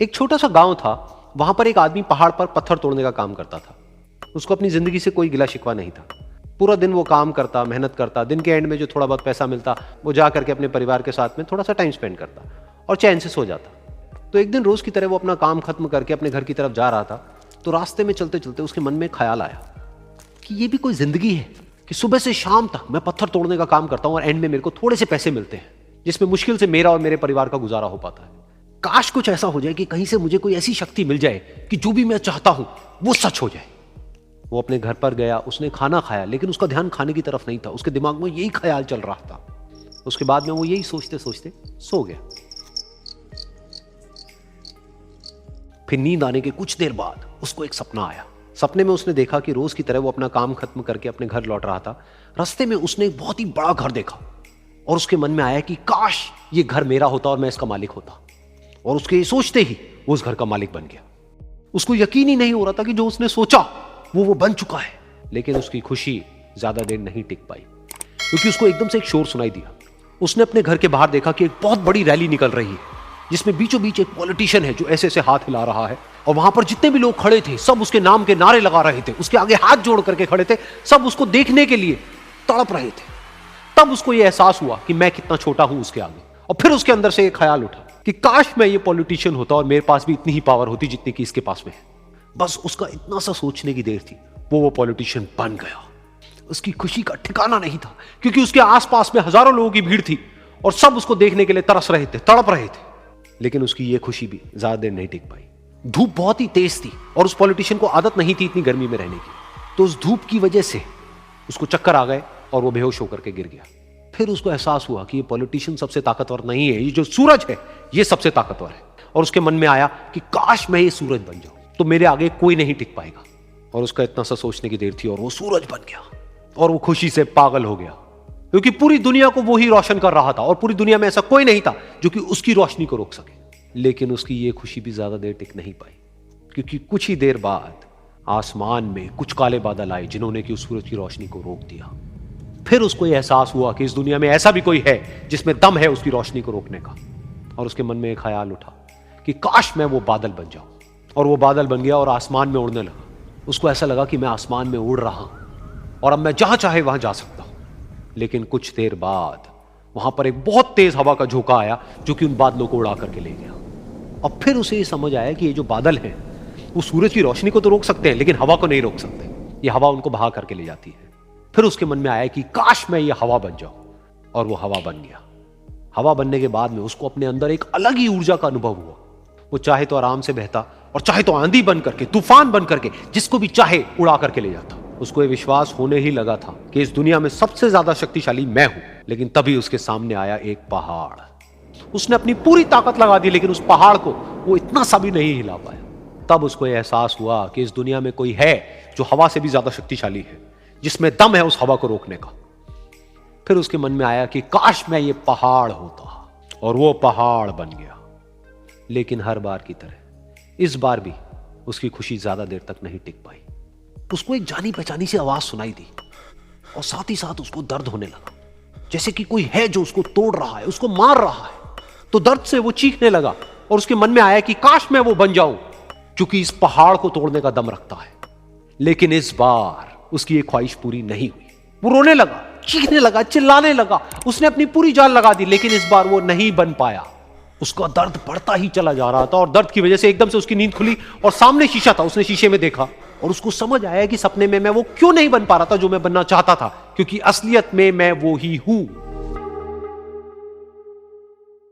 एक छोटा सा गांव था, वहां पर एक आदमी पहाड़ पर पत्थर तोड़ने का काम करता था। उसको अपनी जिंदगी से कोई गिला शिकवा नहीं था। पूरा दिन वो काम करता, मेहनत करता, दिन के एंड में जो थोड़ा बहुत पैसा मिलता वो जा करके अपने परिवार के साथ में थोड़ा सा टाइम स्पेंड करता और चैन से सो जाता। तो एक दिन रोज की तरह वो अपना काम खत्म करके अपने घर की तरफ जा रहा था, तो रास्ते में चलते चलते उसके मन में ख्याल आया कि ये भी कोई जिंदगी है कि सुबह से शाम तक मैं पत्थर तोड़ने का काम करता हूं और एंड में मेरे को थोड़े से पैसे मिलते हैं, जिसमें मुश्किल से मेरा और मेरे परिवार का गुजारा हो पाता है। काश कुछ ऐसा हो जाए कि कहीं से मुझे कोई ऐसी शक्ति मिल जाए कि जो भी मैं चाहता हूं वो सच हो जाए। वो अपने घर पर गया, उसने खाना खाया, लेकिन उसका ध्यान खाने की तरफ नहीं था। उसके दिमाग में यही ख्याल चल रहा था। उसके बाद में वो यही सोचते सोचते सो गया। फिर नींद आने के कुछ देर बाद उसको एक सपना आया। सपने में उसने देखा कि रोज की तरह वो अपना काम खत्म करके अपने घर लौट रहा था। रास्ते में उसने एक बहुत ही बड़ा घर देखा और उसके मन में आया कि काश ये घर मेरा होता और मैं इसका मालिक होता। और उसके ये सोचते ही वो उस घर का मालिक बन गया। उसको यकीन ही नहीं हो रहा था कि जो उसने सोचा वो बन चुका है। लेकिन उसकी खुशी ज्यादा देर नहीं टिक पाई, क्योंकि उसको एकदम से एक शोर सुनाई दिया। उसने अपने घर के बाहर देखा कि एक बहुत बड़ी रैली निकल रही है, जिसमें बीचों बीच एक पॉलिटिशियन है जो ऐसे ऐसे हाथ हिला रहा है। और वहां पर जितने भी लोग खड़े थे सब उसके नाम के नारे लगा रहे थे, उसके आगे हाथ जोड़ करके खड़े थे, सब उसको देखने के लिए तड़प रहे थे। तब उसको यह एहसास हुआ कि मैं कितना छोटा हूं उसके आगे। और फिर उसके अंदर से एक ख्याल उठा कि काश मैं ये पॉलिटिशियन होता और मेरे पास भी इतनी ही पावर होती जितनी कि इसके पास में है। बस उसका इतना सा सोचने की देर थी, वो पॉलिटिशियन बन गया। उसकी खुशी का ठिकाना नहीं था, क्योंकि उसके आसपास में हजारों लोगों की भीड़ थी और सब उसको देखने के लिए तरस रहे थे, तड़प रहे थे। लेकिन उसकी ये खुशी भी ज्यादा देर नहीं टिक पाई। धूप बहुत ही तेज थी और उस पॉलिटिशियन को आदत नहीं थी इतनी गर्मी में रहने की। तो उस धूप की वजह से उसको चक्कर आ गए और वो बेहोश होकर के गिर गया। फिर उसको एहसास हुआ कि ये पॉलिटिशियन सबसे ताकतवर नहीं है, ये जो सूरज है ये सबसे ताकतवर है। और उसके मन में आया कि काश मैं ये सूरज बन जाऊं तो मेरे आगे कोई नहीं टिक पाएगा। और उसका इतना सा सोचने की देर थी और वो सूरज बन गया। और वो खुशी से पागल हो गया, क्योंकि पूरी दुनिया को वो ही रोशन कर रहा था और पूरी दुनिया में ऐसा कोई नहीं था जो कि उसकी रोशनी को रोक सके। लेकिन उसकी ये खुशी भी ज्यादा देर टिक नहीं पाई, क्योंकि कुछ ही देर बाद आसमान में कुछ काले बादल आए जिन्होंने कि उस सूरज की रोशनी को रोक दिया। फिर उसको यह एहसास हुआ कि इस दुनिया में ऐसा भी कोई है जिसमें दम है उसकी रोशनी को रोकने का। और उसके मन में एक ख्याल उठा कि काश मैं वो बादल बन जाऊं। और वो बादल बन गया और आसमान में उड़ने लगा। उसको ऐसा लगा कि मैं आसमान में उड़ रहा हूं और अब मैं जहां चाहे वहां जा सकता हूं। लेकिन कुछ देर बाद वहां पर एक बहुत तेज हवा का झोंका आया जो कि उन बादलों को उड़ा करके ले गया। और फिर उसे ये समझ आया कि ये जो बादल हैं वो सूरज की रोशनी को तो रोक सकते हैं लेकिन हवा को नहीं रोक सकते। ये हवा उनको बहा करके ले जाती है। फिर उसके मन में आया कि काश मैं ये हवा बन जाऊं। और वो हवा बन गया। हवा बनने के बाद में उसको अपने अंदर एक अलग ही ऊर्जा का अनुभव हुआ। वो चाहे तो आराम से बहता और चाहे तो आंधी बन करके, तूफान बन करके, जिसको भी चाहे उड़ा करके ले जाता। उसको ये विश्वास होने ही लगा था कि इस दुनिया में सबसे ज्यादा शक्तिशाली मैं हूं। लेकिन तभी उसके सामने आया एक पहाड़। उसने अपनी पूरी ताकत लगा दी लेकिन उस पहाड़ को वो इतना सा भी नहीं हिला पाया। तब उसको यह एहसास हुआ कि इस दुनिया में कोई है जो हवा से भी ज्यादा शक्तिशाली है, जिसमें दम है उस हवा को रोकने का। फिर उसके मन में आया कि काश मैं ये पहाड़ होता। और वो पहाड़ बन गया। लेकिन हर बार की तरह इस बार भी उसकी खुशी ज्यादा देर तक नहीं टिक पाई। उसको एक जानी पहचानी सी आवाज सुनाई दी और साथ ही साथ उसको दर्द होने लगा, जैसे कि कोई है जो उसको तोड़ रहा है, उसको मार रहा है। तो दर्द से वो चीखने लगा और उसके मन में आया कि काश मैं वो बन जाऊं क्योंकि इस पहाड़ को तोड़ने का दम रखता है। लेकिन इस बार उसकी ये ख्वाहिश पूरी नहीं हुई। वो रोने लगा, चीखने लगा, चिल्लाने लगा। उसने अपनी पूरी जान लगा दी लेकिन इस बार वो नहीं बन पाया। उसका दर्द बढ़ता ही चला जा रहा था और दर्द की वजह से एकदम से उसकी नींद खुली और सामने शीशा था। उसने शीशे में देखा और उसको समझ आया कि सपने में मैं वो क्यों नहीं बन पा रहा था जो मैं बनना चाहता था, क्योंकि असलियत में मैं वो ही हूं।